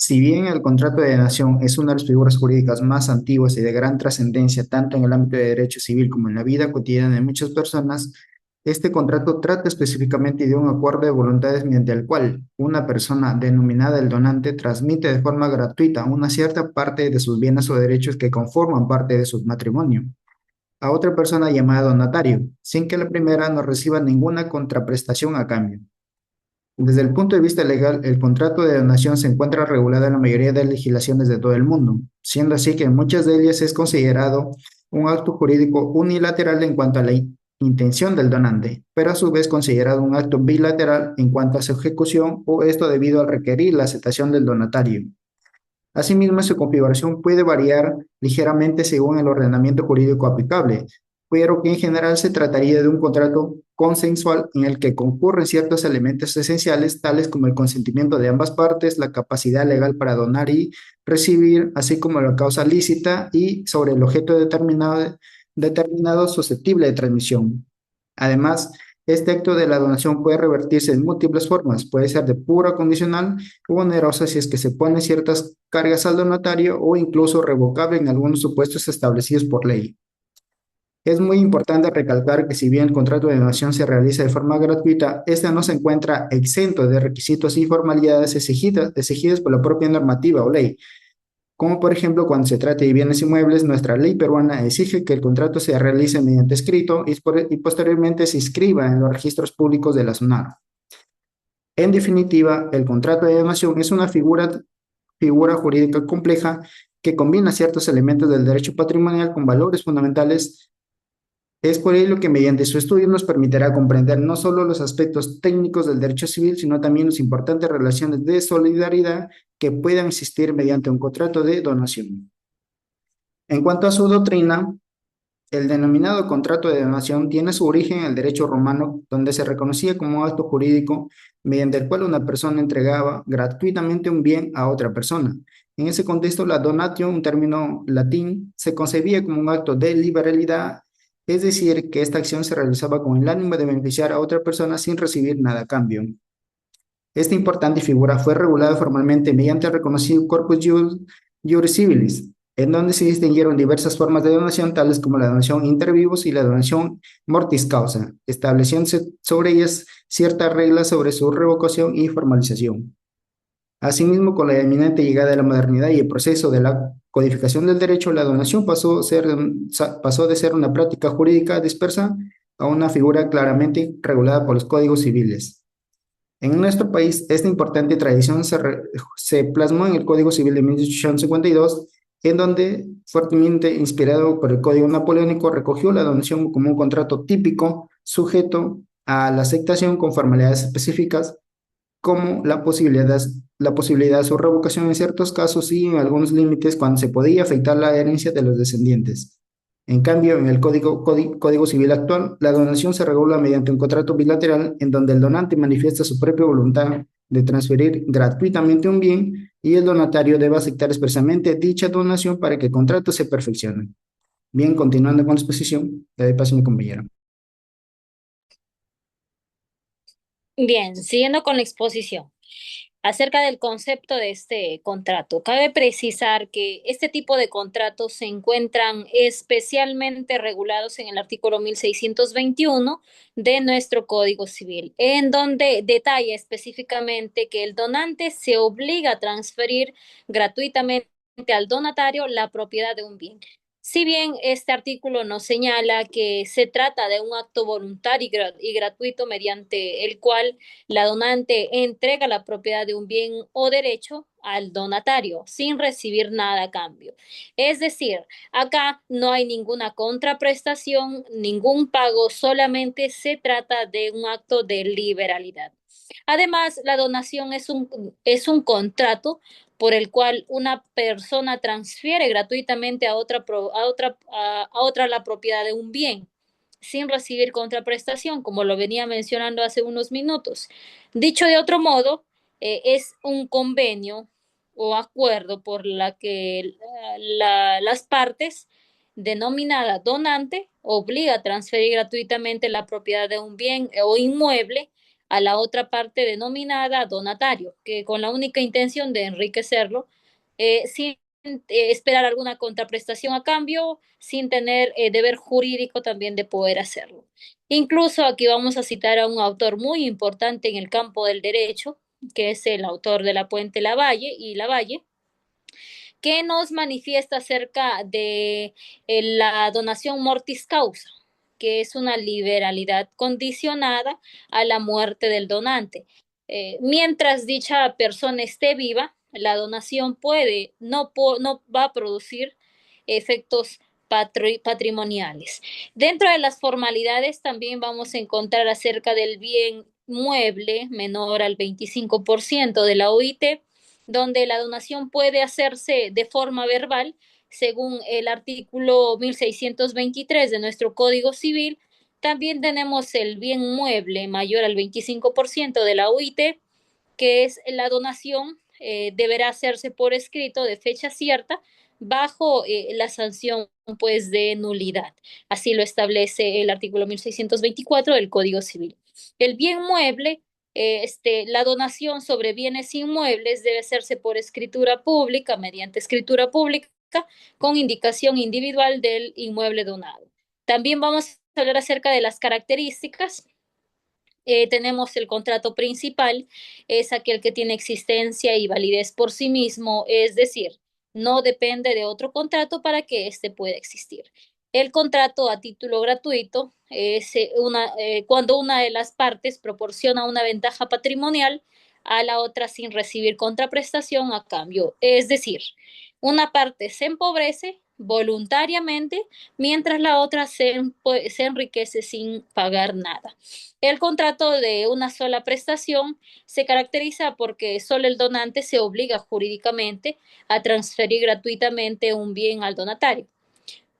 Si bien el contrato de donación es una de las figuras jurídicas más antiguas y de gran trascendencia tanto en el ámbito de derecho civil como en la vida cotidiana de muchas personas, este contrato trata específicamente de un acuerdo de voluntades mediante el cual una persona denominada el donante transmite de forma gratuita una cierta parte de sus bienes o derechos que conforman parte de su matrimonio a otra persona llamada donatario, sin que la primera no reciba ninguna contraprestación a cambio. Desde el punto de vista legal, el contrato de donación se encuentra regulado en la mayoría de legislaciones de todo el mundo, siendo así que en muchas de ellas es considerado un acto jurídico unilateral en cuanto a la intención del donante, pero a su vez considerado un acto bilateral en cuanto a su ejecución o esto debido a requerir la aceptación del donatario. Asimismo, su configuración puede variar ligeramente según el ordenamiento jurídico aplicable, pero que en general se trataría de un contrato consensual en el que concurren ciertos elementos esenciales, tales como el consentimiento de ambas partes, la capacidad legal para donar y recibir, así como la causa lícita y sobre el objeto determinado susceptible de transmisión. Además, este acto de la donación puede revertirse en múltiples formas, puede ser de pura condicional o onerosa si es que se ponen ciertas cargas al donatario o incluso revocable en algunos supuestos establecidos por ley. Es muy importante recalcar que si bien el contrato de donación se realiza de forma gratuita, este no se encuentra exento de requisitos y formalidades exigidas por la propia normativa o ley, como por ejemplo cuando se trata de bienes inmuebles, nuestra ley peruana exige que el contrato se realice mediante escrito y posteriormente se inscriba en los registros públicos de la SUNAR. En definitiva, el contrato de donación es una figura jurídica compleja que combina ciertos elementos del derecho patrimonial con valores fundamentales. Es por ello que mediante su estudio nos permitirá comprender no solo los aspectos técnicos del derecho civil, sino también las importantes relaciones de solidaridad que puedan existir mediante un contrato de donación. En cuanto a su doctrina, el denominado contrato de donación tiene su origen en el derecho romano, donde se reconocía como un acto jurídico mediante el cual una persona entregaba gratuitamente un bien a otra persona. En ese contexto, la donatio, un término latín, se concebía como un acto de liberalidad, es decir, que esta acción se realizaba con el ánimo de beneficiar a otra persona sin recibir nada a cambio. Esta importante figura fue regulada formalmente mediante el reconocido Juris Civilis, en donde se distinguieron diversas formas de donación, tales como la donación inter vivos y la donación mortis causa, estableciéndose sobre ellas ciertas reglas sobre su revocación y formalización. Asimismo, con la eminente llegada de la modernidad y el proceso de la codificación del derecho, la donación pasó de ser una práctica jurídica dispersa a una figura claramente regulada por los códigos civiles. En nuestro país, esta importante tradición se plasmó en el Código Civil de 1852, en donde, fuertemente inspirado por el Código Napoleónico, recogió la donación como un contrato típico sujeto a la aceptación con formalidades específicas, como la posibilidad de su revocación en ciertos casos y en algunos límites cuando se podía afectar la herencia de los descendientes. En cambio, en el Código Civil actual, la donación se regula mediante un contrato bilateral en donde el donante manifiesta su propia voluntad de transferir gratuitamente un bien y el donatario debe aceptar expresamente dicha donación para que el contrato se perfeccione. Bien, continuando con la exposición, le doy paso a mi compañero. Bien, siguiendo con la exposición. Acerca del concepto de este contrato, cabe precisar que este tipo de contratos se encuentran especialmente regulados en el artículo 1621 de nuestro Código Civil, en donde detalla específicamente que el donante se obliga a transferir gratuitamente al donatario la propiedad de un bien. Si bien este artículo nos señala que se trata de un acto voluntario y gratuito mediante el cual la donante entrega la propiedad de un bien o derecho al donatario sin recibir nada a cambio. Es decir, acá no hay ninguna contraprestación, ningún pago, solamente se trata de un acto de liberalidad. Además, la donación es un contrato por el cual una persona transfiere gratuitamente a otra la propiedad de un bien sin recibir contraprestación, como lo venía mencionando hace unos minutos. Dicho de otro modo, es un convenio o acuerdo por la que las partes, denominada donante, obliga a transferir gratuitamente la propiedad de un bien o inmueble a la otra parte denominada donatario, que con la única intención de enriquecerlo, sin esperar alguna contraprestación a cambio, sin tener deber jurídico también de poder hacerlo. Incluso aquí vamos a citar a un autor muy importante en el campo del derecho, que es el autor de La Puente Lavalle y Lavalle, que nos manifiesta acerca de la donación mortis causa, que es una liberalidad condicionada a la muerte del donante. Mientras dicha persona esté viva, la donación no va a producir efectos patrimoniales. Dentro de las formalidades también vamos a encontrar acerca del bien mueble menor al 25% de la OIT, donde la donación puede hacerse de forma verbal, según el artículo 1623 de nuestro Código Civil. También tenemos el bien mueble mayor al 25% de la OIT, que es la donación, deberá hacerse por escrito de fecha cierta bajo la sanción pues de nulidad. Así lo establece el artículo 1624 del Código Civil. El bien mueble, la donación sobre bienes inmuebles debe hacerse por escritura pública, mediante escritura pública, con indicación individual del inmueble donado. También vamos a hablar acerca de las características. Tenemos el contrato principal, es aquel que tiene existencia y validez por sí mismo, es decir, no depende de otro contrato para que éste pueda existir. El contrato a título gratuito es cuando una de las partes proporciona una ventaja patrimonial a la otra sin recibir contraprestación a cambio. Es decir, una parte se empobrece voluntariamente mientras la otra se enriquece sin pagar nada. El contrato de una sola prestación se caracteriza porque solo el donante se obliga jurídicamente a transferir gratuitamente un bien al donatario.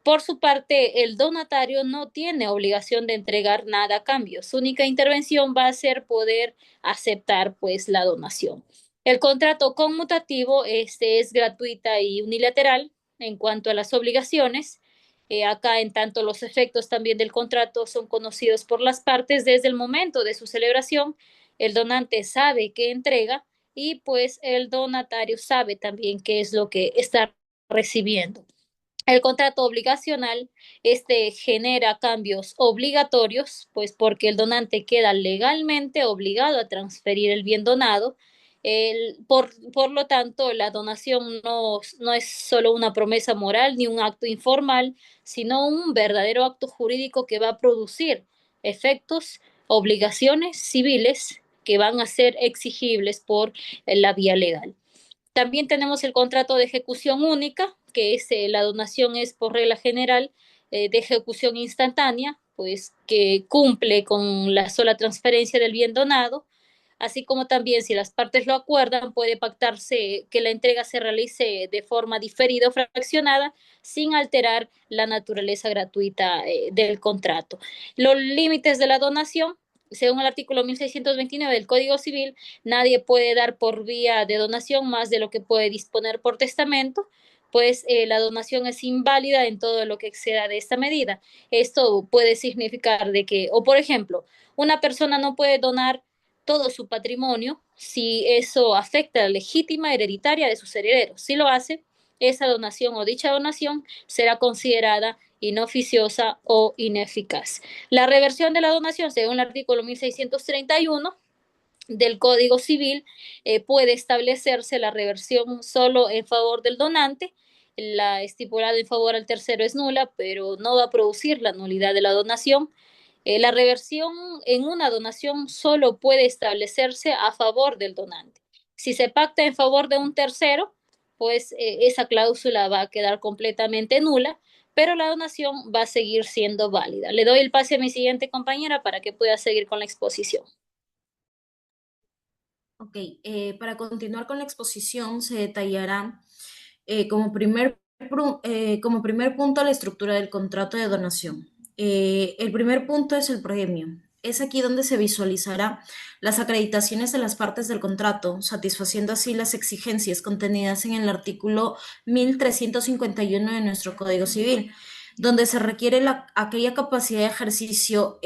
Por su parte, el donatario no tiene obligación de entregar nada a cambio. Su única intervención va a ser poder aceptar pues la donación. El contrato conmutativo este es gratuita y unilateral en cuanto a las obligaciones. Acá, en tanto, los efectos también del contrato son conocidos por las partes desde el momento de su celebración. El donante sabe qué entrega y pues el donatario sabe también qué es lo que está recibiendo. El contrato obligacional, genera cambios obligatorios, pues porque el donante queda legalmente obligado a transferir el bien donado. Por lo tanto, la donación no es solo una promesa moral ni un acto informal, sino un verdadero acto jurídico que va a producir efectos, obligaciones civiles que van a ser exigibles por la vía legal. También tenemos el contrato de ejecución única, que es la donación es por regla general de ejecución instantánea, pues que cumple con la sola transferencia del bien donado, así como también si las partes lo acuerdan, puede pactarse que la entrega se realice de forma diferida o fraccionada sin alterar la naturaleza gratuita del contrato. Los límites de la donación, según el artículo 1629 del Código Civil, nadie puede dar por vía de donación más de lo que puede disponer por testamento, pues la donación es inválida en todo lo que exceda de esta medida. Esto puede significar de que, o por ejemplo, una persona no puede donar todo su patrimonio si eso afecta a la legítima hereditaria de sus herederos. Si lo hace, esa donación o dicha donación será considerada inoficiosa o ineficaz. La reversión de la donación, según el artículo 1631 del Código Civil, puede establecerse la reversión solo en favor del donante. La estipulada en favor al tercero es nula, pero no va a producir la nulidad de la donación. La reversión en una donación solo puede establecerse a favor del donante. Si se pacta en favor de un tercero, pues esa cláusula va a quedar completamente nula, pero la donación va a seguir siendo válida. Le doy el pase a mi siguiente compañera para que pueda seguir con la exposición. Ok, para continuar con la exposición se detallará como primer punto la estructura del contrato de donación. El primer punto es el premio. Es aquí donde se visualizará las acreditaciones de las partes del contrato, satisfaciendo así las exigencias contenidas en el artículo 1351 de nuestro Código Civil, donde se requiere aquella capacidad de ejercicio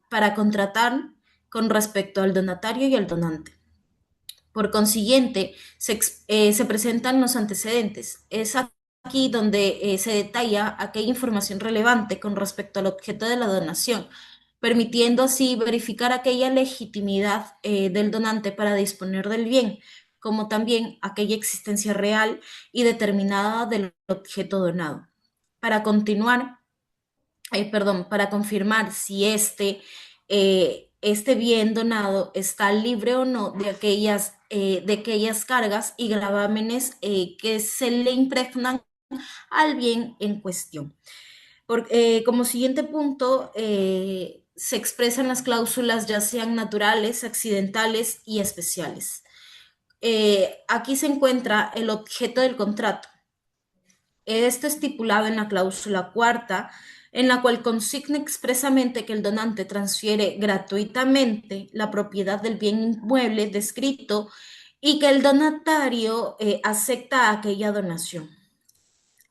para contratar con respecto al donatario y al donante. Por consiguiente, se presentan los antecedentes. Es aquí donde se detalla aquella información relevante con respecto al objeto de la donación, permitiendo así verificar aquella legitimidad del donante para disponer del bien, como también aquella existencia real y determinada del objeto donado. Para continuar, para confirmar si este bien donado está libre o no de aquellas cargas y gravámenes que se le impregnan al bien en cuestión. Como siguiente punto, se expresan las cláusulas ya sean naturales, accidentales y especiales. Aquí se encuentra el objeto del contrato. Esto estipulado en la cláusula cuarta, en la cual consigna expresamente que el donante transfiere gratuitamente la propiedad del bien inmueble descrito y que el donatario acepta aquella donación.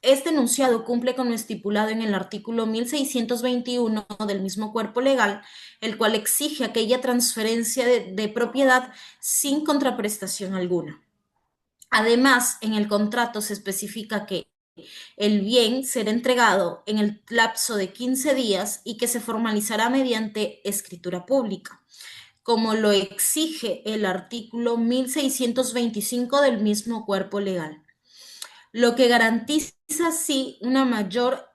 Este enunciado cumple con lo estipulado en el artículo 1621 del mismo cuerpo legal, el cual exige aquella transferencia de propiedad sin contraprestación alguna. Además, en el contrato se especifica que el bien será entregado en el lapso de 15 días y que se formalizará mediante escritura pública, como lo exige el artículo 1625 del mismo cuerpo legal, lo que garantiza así una mayor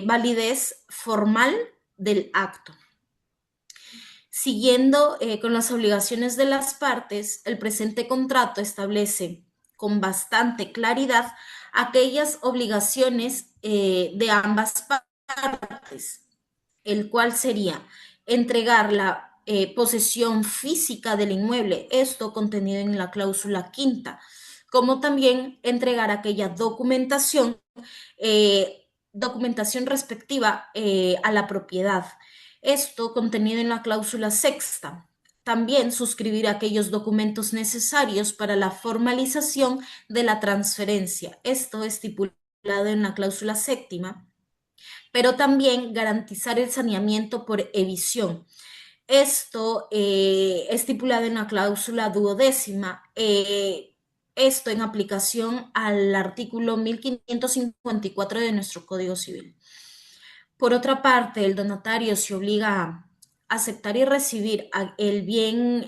validez formal del acto. Siguiendo con las obligaciones de las partes, el presente contrato establece con bastante claridad aquellas obligaciones de ambas partes, el cual sería entregar la posesión física del inmueble, esto contenido en la cláusula quinta, como también entregar aquella documentación respectiva a la propiedad, esto contenido en la cláusula sexta. También suscribir aquellos documentos necesarios para la formalización de la transferencia, esto estipulado en la cláusula séptima, pero también garantizar el saneamiento por evicción. Esto estipulado en la cláusula duodécima, esto en aplicación al artículo 1554 de nuestro Código Civil. Por otra parte, el donatario se obliga a aceptar y recibir el bien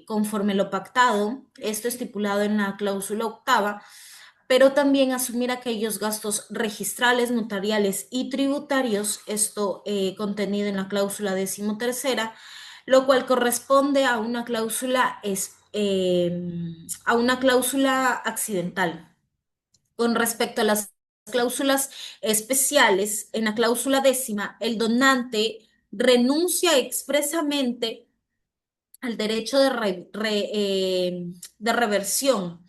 conforme lo pactado, esto estipulado en la cláusula octava, pero también asumir aquellos gastos registrales, notariales y tributarios, esto contenido en la cláusula decimotercera, lo cual corresponde a una cláusula accidental. Con respecto a las cláusulas especiales, en la cláusula décima, el donante renuncia expresamente al derecho de reversión.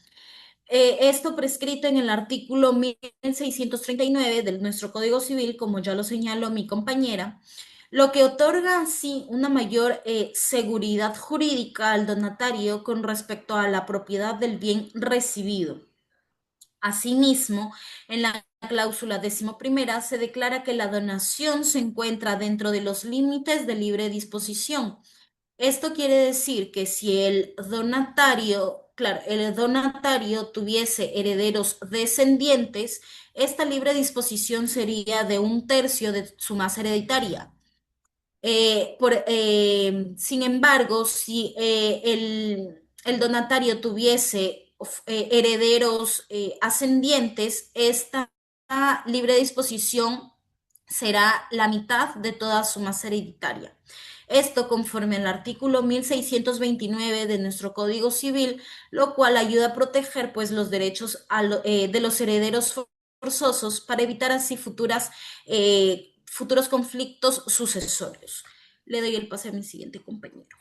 Esto prescrito en el artículo 1639 de nuestro Código Civil, como ya lo señaló mi compañera, lo que otorga así una mayor seguridad jurídica al donatario con respecto a la propiedad del bien recibido. Asimismo, en la cláusula decimoprimera se declara que la donación se encuentra dentro de los límites de libre disposición. Esto quiere decir que si el donatario tuviese herederos descendientes, esta libre disposición sería de 1/3 de su masa hereditaria. Sin embargo, si el donatario tuviese herederos ascendientes, esta libre disposición será la mitad de toda su masa hereditaria. Esto conforme al artículo 1629 de nuestro Código Civil, lo cual ayuda a proteger pues, los derechos de los herederos forzosos para evitar así futuros conflictos sucesorios. Le doy el pase a mi siguiente compañero.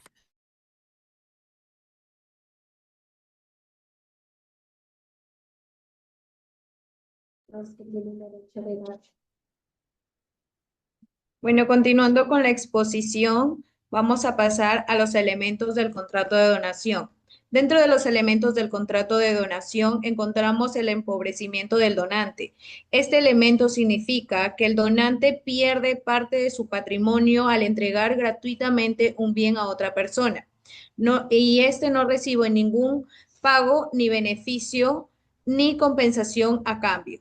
Bueno, continuando con la exposición, vamos a pasar a los elementos del contrato de donación. Dentro de los elementos del contrato de donación encontramos el empobrecimiento del donante. Este elemento significa que el donante pierde parte de su patrimonio al entregar gratuitamente un bien a otra persona. Y este no recibe ningún pago ni beneficio ni compensación a cambio.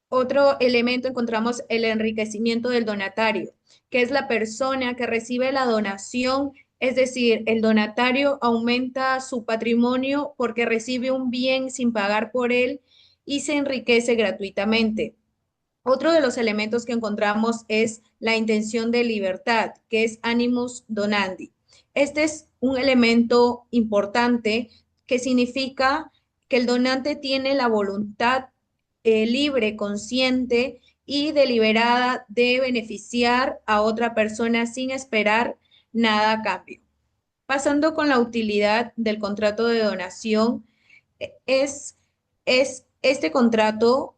Otro elemento encontramos el enriquecimiento del donatario, que es la persona que recibe la donación, es decir, el donatario aumenta su patrimonio porque recibe un bien sin pagar por él y se enriquece gratuitamente. Otro de los elementos que encontramos es la intención de libertad, que es animus donandi. Este es un elemento importante que significa que el donante tiene la voluntad libre, consciente y deliberada de beneficiar a otra persona sin esperar nada a cambio. Pasando con la utilidad del contrato de donación, es, es este contrato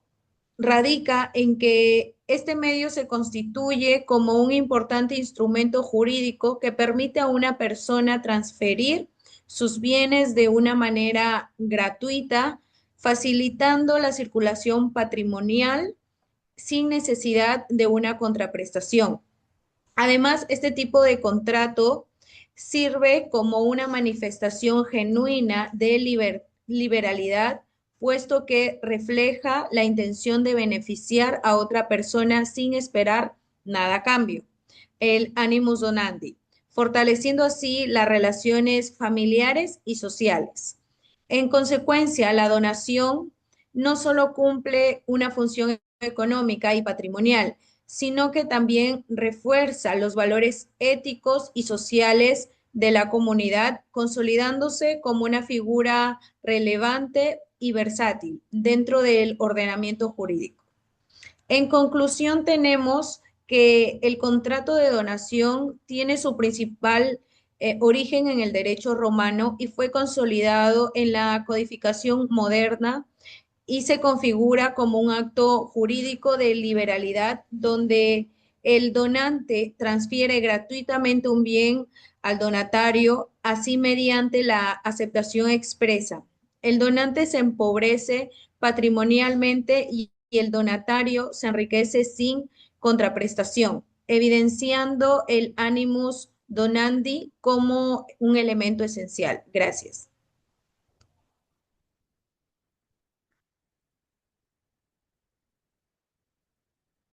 radica en que este medio se constituye como un importante instrumento jurídico que permite a una persona transferir sus bienes de una manera gratuita, facilitando la circulación patrimonial sin necesidad de una contraprestación. Además, este tipo de contrato sirve como una manifestación genuina de liberalidad, puesto que refleja la intención de beneficiar a otra persona sin esperar nada a cambio, el animus donandi, fortaleciendo así las relaciones familiares y sociales. En consecuencia, la donación no solo cumple una función económica y patrimonial, sino que también refuerza los valores éticos y sociales de la comunidad, consolidándose como una figura relevante y versátil dentro del ordenamiento jurídico. En conclusión, tenemos que el contrato de donación tiene su principal origen en el derecho romano y fue consolidado en la codificación moderna y se configura como un acto jurídico de liberalidad donde el donante transfiere gratuitamente un bien al donatario, así mediante la aceptación expresa. El donante se empobrece patrimonialmente y el donatario se enriquece sin contraprestación, evidenciando el animus donandi como un elemento esencial. Gracias.